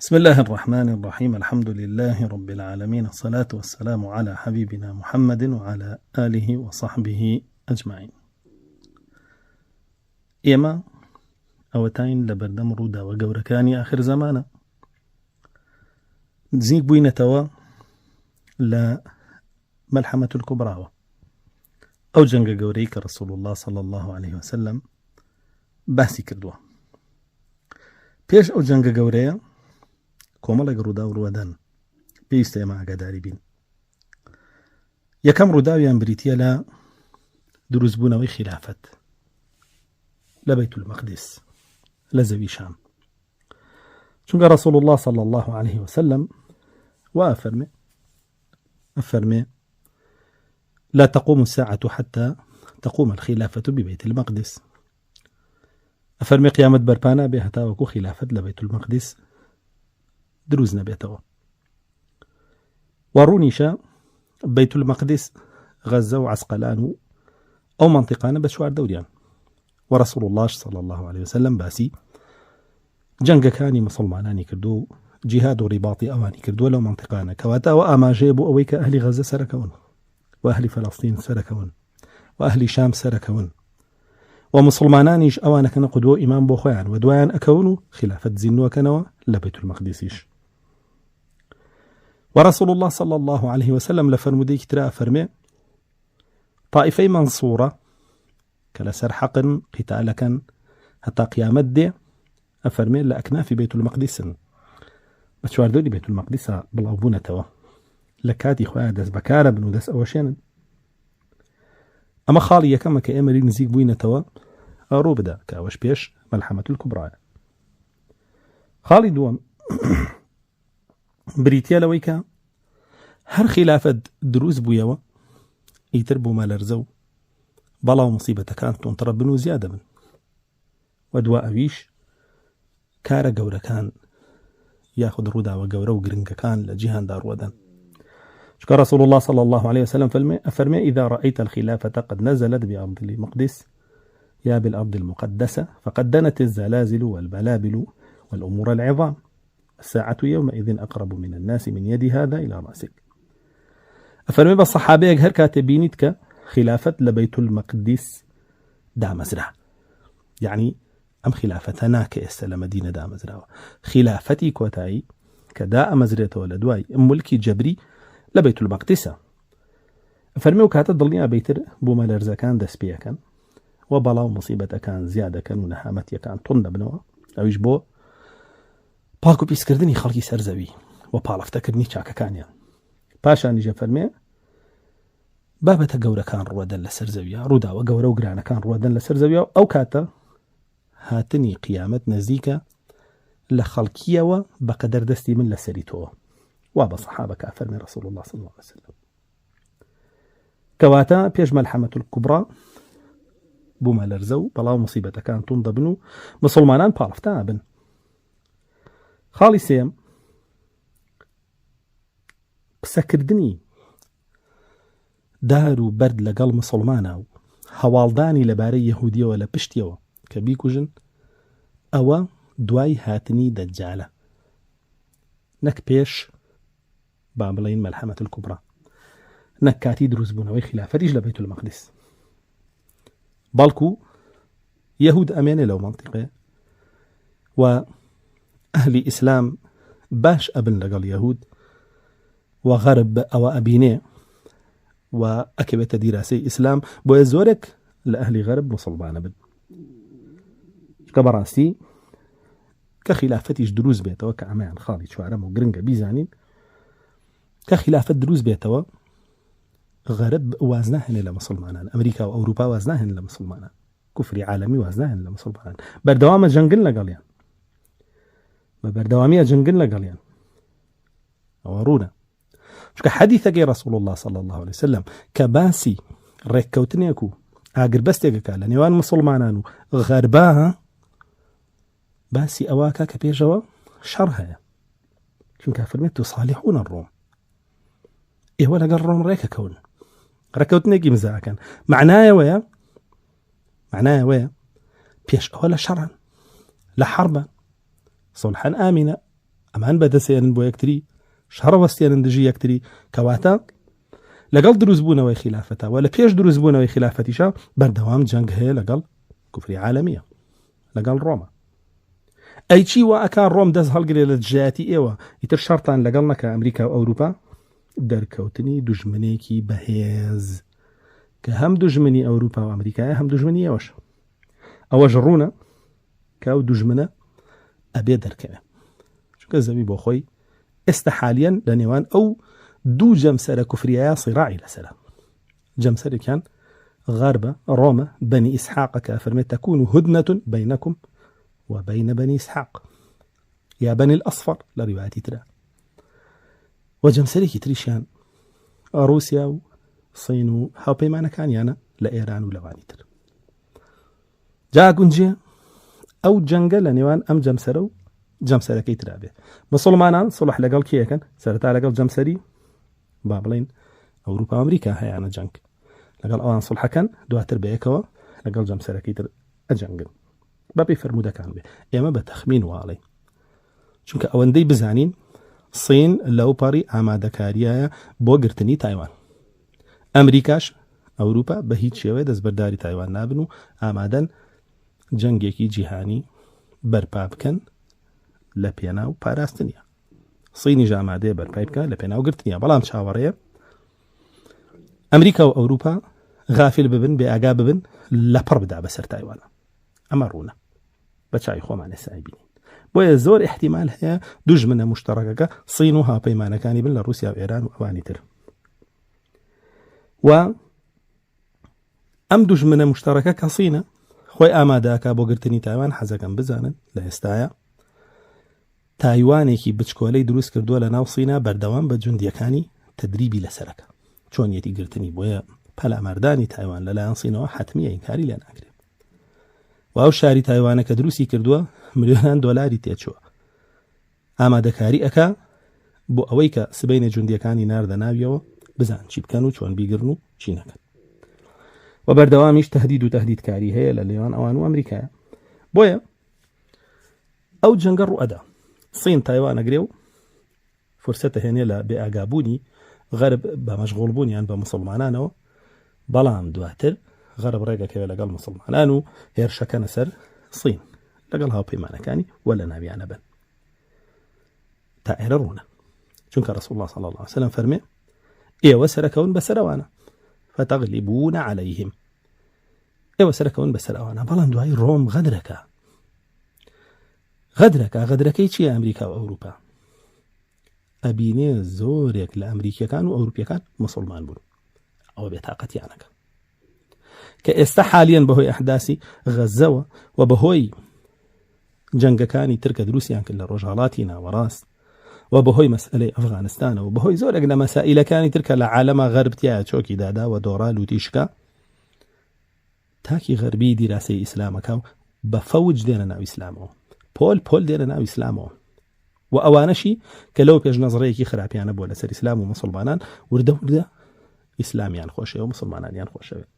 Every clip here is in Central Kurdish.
بسم الله الرحمن الرحيم. الحمد لله رب العالمين، الصلاة والسلام على حبيبنا محمد وعلى آله وصحبه أجمعين. إيما أوتين لبردم رودا وقوركاني آخر زمانا نزيق بوينة توا لملحمة الكبرى أو جنگ قوريك رسول الله صلى الله عليه وسلم باسي كردوا بيش أو جنگ قوريا کۆمەڵێک ڕوودا و ڕوەدان پێویستە ئێمە ئاگاداری بین. یەکەم ڕووداویان بریتیە لە دروستبوونەوەی خلافەت لە بەیت المەقدس لە زەوی شام، چونکە رسول الله صلى الله عليه وسلم وأفرمي لا تقوم الساعة حتى تقوم الخلافة ببيت المقدس. أفرمي قيامة بربانا بها تاوكو خلافة لبيت المقدس دروز نبيتوا ورونيشا بيت المقدس غزة وعسقلان أو منطقان بشوار دوريان، ورسول الله صلى الله عليه وسلم باسي جنگ كاني مسلماناني كردو جهاد ورباطي أواني كردو لو منطقان كواتا وأما جيبوا أويك أهل غزة سركون وأهل فلسطين سركون وأهل شام سركون ومسلمانانيش أوانا كان قدوة إمام بوخوان ودوان أكونوا خلافة زينوا كانوا لبيت المقدسيش. ورسول الله صلى الله عليه وسلم لفرمودي كتراء فرمي طائفي منصورة كلا سرحق قتالكا حتى قيامت دي أفرمي لأكناف بيت المقدس بشوار دولي بيت المقدس بلاوبونة توا لكاتي خواه دس بكارة بنو دس أوشينا أما خالي يكما كأمري نزيق بوينة توا أروبدا كاوش بيش ملحمة الكبرى. خالي دوام بريتيا لويكا هر خلافة دروز بويوا يتربو ما لرزو بلا ومصيبة كانت تنطرب بنو زيادة من ودواء ويش كارا قورا كان ياخد رودا وقورا وقرنك كان لجهان دار ودن. شكرا رسول الله صلى الله عليه وسلم أفرمي إذا رأيت الخلافة قد نزلت بأرض المقدس يا بالأرض المقدسة فقد دنت الزلازل والبلابل والأمور العظام الساعة يومئذ أقرب من الناس من يد هذا إلى رأسك. أفرمي بالصحابيك هر كاتبينتك خلافة لبيت المقدس دامزرع، يعني أم خلافتنا كإسلا مدينة دامزرع خلافتي كوتاي كداء مزرعة ولدواي ملكي جبري لبيت المقدس. أفرمي وكاتا ضلني بيتر بوما لرزا كان دسبيا كان وبلا ومصيبة كان زيادة كان ونحامتي كان طن بنوا أو يجبو باكو بيسكردني خلقي سرزوي وبالفتكرني شاكا كانيا باشاني جا فرمي بابتا قورا كان رودا لسرزويا رودا وقورا وقرانا كان رودا لسرزويا أو كاتا هاتني قيامة نزيكا لخلقيا وبقدر دستي من لسريتو وابا صحابة كافرمي رسول الله صلى الله عليه وسلم. كواتا بيج ملحمة الكبرى بوما لرزو بلا مصيبة كان تنضبنو مسلمانان بالفتا بن. خاڵی سێم قسەکردنی دار و بەرد لەگەڵ مسلمانە و هەواڵدانی لەبارەی یەهودیەوە لە پشتیەوە کە بیکوژن ئەوە دوای هاتنی دەجالە نەک پێش با بڵێین مەلحەمەت الکوبرا نەک کاتی دروستبوونەوەی خلافەتیش لە بەیت المەقدس، بەڵکو یەهود ئەمێنێ لەو مەنتیقەیە و أهل إسلام باش أبن لقال يهود وغرب أو أبيني وأكبت دراسي إسلام بوزورك لأهل غرب مسلمان بن كبراسي كخلافتش دروز بيتوا كعمان خالي شوارم وقرنقة بيزانين كخلافة دروز بيتوا غرب وازناهن لمسلمان أمريكا وأوروبا وازناهن لمسلمان كفري عالمي وازناهن لمسلمان بردوام جنقل لقال بردوامية جنقل لقاليان ورونا شكا حديثك يا رسول الله صلى الله عليه وسلم كباسي ريكوتنيكو اقر بستيقك لنيوان مسلمانانو غرباها باسي اواكا كبيرجوا شرها شنكا فرميتو صالحون الروم ايه ولا قال الروم ريكا كون ريكوتنيكي مزاكا معناه ويا بيش اولا شرعا لحربا صلحا آمنا ئەمان بەدەسێنن بۆ یەکتری شەڕەوەستێنن دژی یەکتری کەواتە لەگەڵ دروستبوونەوەی خلافەتەوە لە پێش دروستبوونەوەی خلافەتیشە بەردەوام جەنگ هەیە لەگەڵ کوفری عالەمیە لەگەڵ ڕۆمە. ئەی چی وا ئەکا ڕۆم دەست هەڵگرێ لە دژایەتی ئێوە ئیتر شەڕتان لەگەڵ نەکە ئەمریکا و ئەوروپا دەرکەوتنی دوژمنێکی بەهێز کە هەم دوژمنی ئەوروپا و ئەمریکایە هەم دوژمنی ئێوەش ئەوەش ڕوونە کە ئەو دوژمنە ئەبێ دەرکەوێ چونکە زەوی بۆ خۆی ئێستا حالیان لە نێوان ئەو دوو جەمسەرە کوفریایە سیڕاعی لەسەرە. جەمسەرێکیان غەربە ڕۆمە بەنی ئیسحاقە کە فەرمێت تەکون هودنة بینەکم وبين بني إسحاق يا بني الأصفر لرواية ترى وجمسريكي تريشان روسيا والصين وهاوبي معنا كان يانا لإيران ولواني تر جا قنجي أو جنجة لنيوان أم جمسرو جمسرة كي ترابي مسلمانان صلح لقل كي كان سرتا لقل جمسري بابلين أوروبا وأمريكا هي أنا جنك لقل أوان صلح كان دواتر بيكوا لقل جمسرة كي تر أجنجل بابي فرمودەکان بێ ئێمە بە تەخمین واڵێ چونکە ئەوەندەی بزانین سین لەو پەڕی ئامادەکاریایە بۆ گرتنی تایوان ئەمریکاش ئەوروپا بە هیچ شێوەیە دەستبەرداری تایوان نابن و ئامادەن جەنگێکی جیهانی بەرپا بکەن لە پێناو پاراستنیە سینیش ئامادەیە بەرپای بکە لە پێناو گرتنیە بەڵام چاوەڕێیە ئەمریکا و ئەوروپا غافل ببن بێ ئاگا ببن لەپڕ بدا بەسەر تایوانە ئەمە ڕوونە بەچای خۆمانە سایبینین بۆیە زۆر احتیمال هەیە دوژمنە مشتەڕەکەکە سین و هاوپەیمانەکانی بن لە رووسیا و ئێران و ئەوانی تر و ئەم دوژمنە مشتەڕەکە کە سینە خۆی ئامادەکە بۆ گرتنی تایوان حەزەکەم بزانن لە ئێستاە تایوانێکی بچکۆلەی دروست کردووە لە ناو سینە بەردەوام بە جوندیەکانی تدریبی لەسەرەکە چۆنیەتی گرتنی بۆیە پەلامەردانی تایوان لەلایەن سینەوە حتمیە ئینکاری لێ ناکرێت و ئەو شاری تایوانە کە دروستی کردووە ملیۆنان دۆلاری تێچووە ئامادەکاری ئەکا بۆ ئەوەی کە سبەینە جوندیەکانی ناردە ناویەوە بزان چی بکەن و چۆن بیگرن و چی نەکەن و بەردەوامیش تهدید و تهدیدکاری هەیە لە لێوان ئەوان و ئەمریکایە بۆیە ئەو جەنگە ڕوئەدا سین تایوان ئەگرێ و فرسەتە هێنێ لە بێئاگابوونی غەرب بە مەشغوڵبوونیان بە موسڵمانانەوە بەڵام دواتر غەرب ڕێگەکەوێت لەگەڵ موسڵمانان و هێرشەکەنە سەر سین لەگەڵ هاوپەیمانەکانی وە لە ناویانە بن تا ئێرە ڕوونە چونکە ڕەسوڵ الله صلی الله عليه وسلم فەرمێ ئێوە سەرەکەون بەسەرەوانە فتغلبون عليهم ئێوە سەرەکەون بەسەرەوانە بەڵام دوای ڕۆم غەدرەکەی چییە ئەمریکا و ئەوروپا ئەبینێ زۆرێک لە ئەمریکیەکان و ئەوروپیەکان موسڵمان بوون ئەوە بێتاقەتیانەکە کە ئێستا حالیان بەهۆی ئەحداسی غەزەوە و بەهۆی جەنگەکانی ترکە دروستیان کرد لە ڕۆژهەڵاتی ناوەڕاست و بەهۆی مەسئلەی ئەفغانستانە و بەهۆی زۆرێک لە مەسائلەکانی ترکە لە عالەمە غەربتیایە چۆکی دادا و دۆڕا لوتیشکە تاکی غەربی دیراسەی ئیسلامەکە و بە فەوج دێنە ناو ئیسلامەوە پۆل دێنە ناو ئیسلامەوە و ئەوانەشی کە لەو پێش نەزڕەیەکی خراپیانە بۆ لەسەر ئیسلام و مسلمانان وردە ئیسلامیان خۆشەوە و مسلمانانیان خۆشەوێت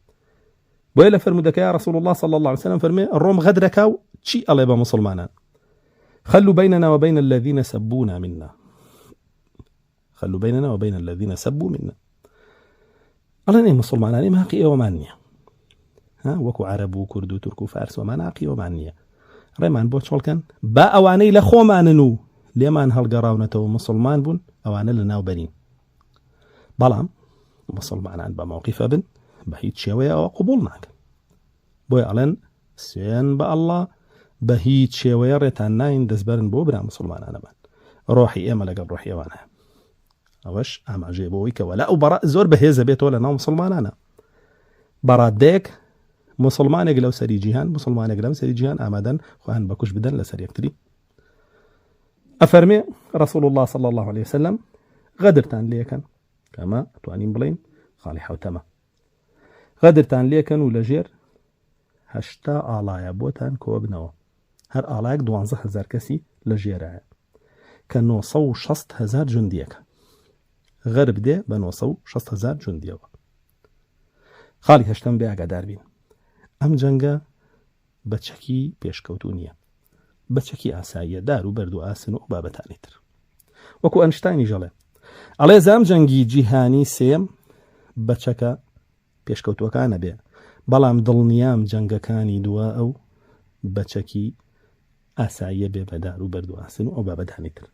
بۆیە لە فەرمودەکەی رسول الله صلى الله عليه وسلم فەرمێ ڕۆم غەدرەکە و چی ئەڵێ بە مسلمانان خلوا بيننا وبين الذين سبونا منا خلوا بيننا وبين الذين سبوا منا ئەڵێن مسلمانانی ماقی ئێوەمان نییە وەکو عەرەب و کورد و تورک و فارس ومان عاقی ئێوەمان نییە ڕێمان بۆ چۆڵکەن با ئەوانەی لە خۆمانن و لێمان هەڵگەڕاونەتەوە مسلمان بوون ئەوانە لە ناو بەرین بەڵام مسلمانان بە موقیفە بن بە هیچ شێوەیە ئەوە قبول ناکەن بۆیە ئەڵێن سوێن بە ئەڵڵا بە هیچ شێوەیە ڕێتان ناین دەستبەرن بۆ برا مسلمانانەمان ڕۆحی ئێمە لەگەڵ ڕۆحی ئەوانە ئەوەش ئاماژەیە بۆەوەی کە وەلا ئەو بەڕا زۆر بەهێزە بێتەوە لە ناو مسلمانانە بەڕادەیەک مسلمانێک لەو سەری جیهان مسلمانێک لەم سەری جیهان ئامادەن خۆیان بەکوش بدەن لەسەر یەکتری ئەفەرمێ رسول الله صلى الله عليه وسلم غەدرتان لێکەن کەمە توانین بڵین خاڵی حوتەمە غەدرتان لێکەن و لەژێر 80 ئاڵایە بۆتان کۆ بنەوە هەر ئاڵایەک 12,000 کەسی لە ژێرایە کە 960,000 جوندیەکە غەرب دێ بە 960,000 جوندیەوە خاڵی هەشتم بێ ئاگادار بین ئەم جەنگە بەچەکی پێشکەوتو نییە بەچەکی ئاساییە دار و بەرد و ئاسن و بابەتانی تر وەکو ئەنشتاینی ژەڵێ ئەڵێ زام جەنگی جیهانی سێم بەچەکە پێشکەوتوەکانە بێ بەڵام دڵنیام جەنگەکانی دووە ئەو بەچەکی ئاساییە بێ بەدار و بەردوئاسن و ئەو بابەتانی تر.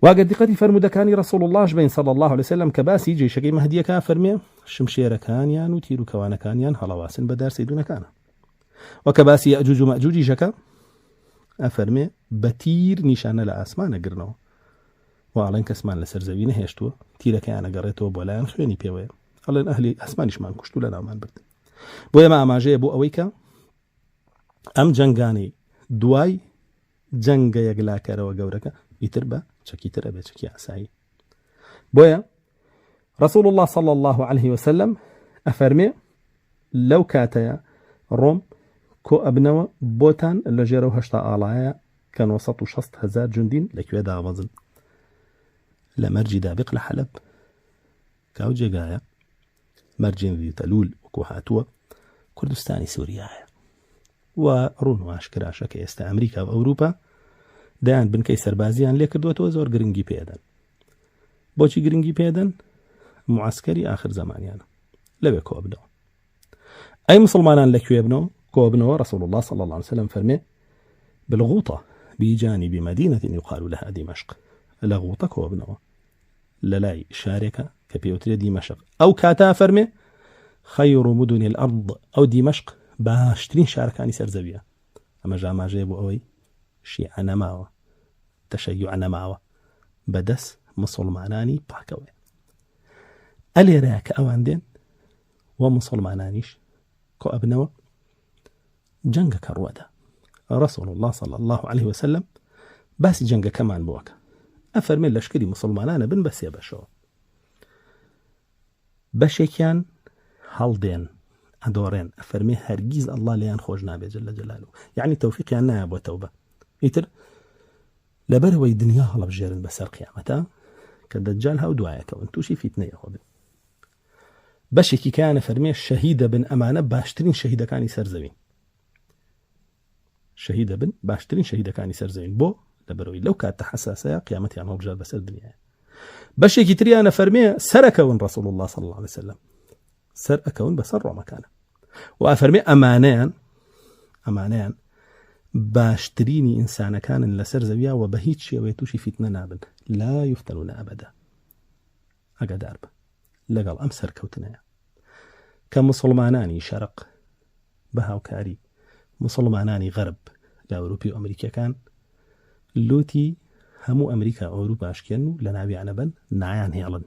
واگە دیقەتی فەرمودەکانی ڕەسوڵ اللهش بین صلی الله عليه وسلم کە باسی جێشەکەی مەهدیەکە فەرمێ شمشێرەکانیان و تیر و کەوانەکانیان هەڵەواسن بەدار سەیدونەکانە وەکە باسی یەئجوج و مەئجوجی ژەکە ئەفەرمێ بە تیر نیشانە لە ئاسمانە گرنەوە و ئاڵێن کەسمان لەسەر زەوی نەهێشتووە تیرەکەیان ئەگەڕێتەوە بۆ لایەن خوێنی پێوەیە ئەڵێن ئەهلی ئاسمانیشمان کوشت و لە ناومان برد. بۆ ئێمە ئاماژەیە بۆ ئەوەی کە ئەم جەنگانەی دوای جەنگە یەکلاکەرەوە گەورەکە ئیتر بە چەکی ترە بێ چەکی ئاسایی. بۆیە ڕەسوڵ الله صلی الله عليه وسلم ئەفەرمێ لەو کاتەیە ڕۆم کۆ ئەبنەوە بۆتان لە ژێرە و هەشتا ئاڵایە کە 960,000 جوندین لەکوێ داوەزن لە مەرجی دابق لە حەلەب کاو جێگایە مەرجین ذی تەلول وەکو هاتووە کوردستانی سووریایە و ڕوون و ئاشکراشە کە ئێستا ئەمریکا و ئەوروپا دەیان بنکەی سەربازیان لێ کردوێتەوە زۆر گرنگی پێدەن. بۆچی گرنگی پێدەن؟ معسکەری آخر زمانیانە لەوێ کۆ بنەوە. ئەی مسلمانان لەکوێ بنەوە کۆ بنەوە ڕەسوڵ الله صلی الله عليه وسلم فەرمێ بالغوطة بجانب مدينة يقال لها دمشق لە غوطە کۆ بنەوە لە لای شارێکە کە پێوترێ دیمەشق ئەو کاتا فەرمێ خەیر مدن الأرض ئەو دیمەشق باشترین شارەکانی سەرزەویە. ئەمە ئاماژەیە بۆ ئەوەی شیعە نەماوە تەشەیوع نەماوە بەدەست مسلمانانی پاکەوێ. ئەلێرەیە کە ئەوان دێن و مسلمانانیش کۆ ئەبنەوە جەنگەکە ڕوەدا. ڕەسوڵ الله صلی الله عليه وسلم باسی جەنگەکەمان بووەکە ئەفەرمێ لەشکری مسلمانانە بن بە سێ بەشەوە. بەشێکیان هەڵدێن ئەدۆڕێن ئەفەرمێ هەرگیز ئەڵڵا لێیان خۆش نابێت جەل جەلالوه یعنی تەوفیقیان نایە بۆ تەوبە ئیتر لەبەرەوەی دنیا هەڵەبژێرن بەسەر قیامەتە کە دەجال هەو دوایەکەون تووشی فیتنەیەوە بن. بەشێکی کایانە فەرمێ شەهیدە بن ئەمانە باشترین شەهیدەکانی سەرزەوین شەهیدە بن باشترین شەهیدەکانی سەرزەوین بۆ لەبەرەوەی لەو کاتە حەساسەیە قیامەتیان هەڵبژار بەسەر دنیاە. بەشێکی تریانە فەرمێ سەرەکەون ڕەسوڵ الله صلی الله عليه وسلم سەر ئەکەون بەسەر ڕۆمەکانە و ئەفەرمێ ئەمانەیان باشترینی ئینسانەکانن لەسەر زەویە و بە هیچ شێوەیە تووشی فیتنە نابن لا یفتەنون ئەبەدا. ئەگەدار بە لەگەڵ ئەم سەرکەوتنەیە کە مسلمانانی شەرق بە هاوکاری مسلمانانی غەرب لە ئەوروپی و ئەمریکیەکان لوتی هەموو ئەمریکا ئەوروپاشکێن و لە ناویانە بن نایان هێڵن.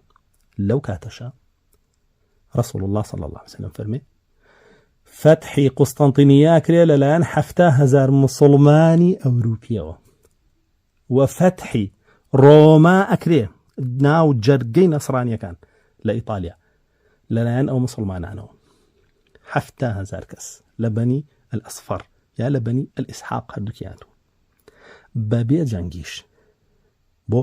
لەو کاتەشە ڕەسوڵ الله صلی الله عليه وسلم فەرمێ فتحی قوستەنتینیا کرێ لەلایەن 70,000 مسلمانی ئەوروپیەوە و فتحی ڕۆما ئەکرێ ناو جەرگەی نەسڕانیەکان لە ئیتالیا لەلایەن ئەو مسلمانانەوە 70,000 کەس لە بەنی الأصفر یا لە بەنی الئیسحاق هەردووکیانەوە بەبێ جەنگیش بۆ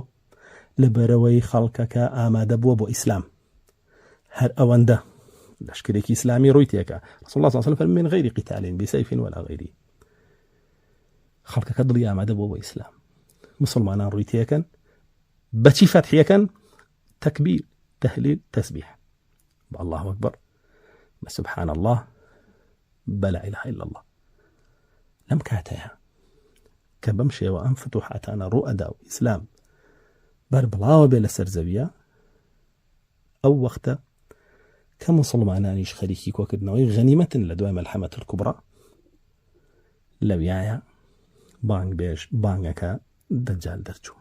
لەبەرەوەی خەڵکەکە ئامادە بووە بۆ ئیسلام هەر ئەوەندە لەشکرێکی ئیسلامی ڕووی تێکە. رسول الله صلی الله عليه وسلم من غير قتال بسيف ولا غيره خەڵکەکە دڵی ئامادە بووە بۆ ئیسلام مسلمانان ڕووی تێکەن بەچی فەتحیەکەن تەکبیر تەهلیل تەسبیح بە الله ئەکبەر بە سبحان الله بە لا إله إلا الله. لەم کاتەیە کە بەم شێوە ئەم فتوحاتانە ڕوو ئەدا و ئیسلام بەربڵاوە بێ لەسەر زەویە ئەو وەختە کە مسلمانانیش خەریکی کۆکردنەوەی غەنیمەتن لە دوای مەلحەمەت الکوبرا لەویایە بانگەکە دەجال دەرچوو.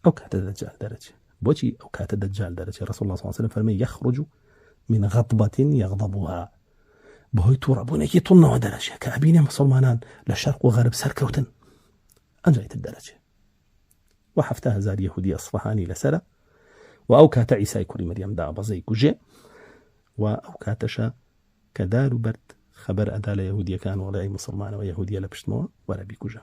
ئەو کاتە دەجال دەرەچێ. بۆچی ئەو کاتە دەجال دەرەچێ؟ رسول الله صلی الله عليه وسلم فەرمێ یەخرج من غضبة يغضبها بەهۆی تووڕەبوونێکی توڵنەوە دەرەچێ کە ئەبینێ مسلمانان لە شەرق و غەرب سەرکەوتن ئەنجایتر دەرەچێ و 70,000 یەهودی ئەسفەهانی لەسەرە و ئەو کاتە عیسای کوڕی مەریەم دابەزەی کوژێ و ئەو کاتەشە کە دار و بەرد خەبەر ئەدا لە یەهودیەکان وەڵای مسلمانەوە یەهودیە لە پشتمەوە وەرە بیکوژە.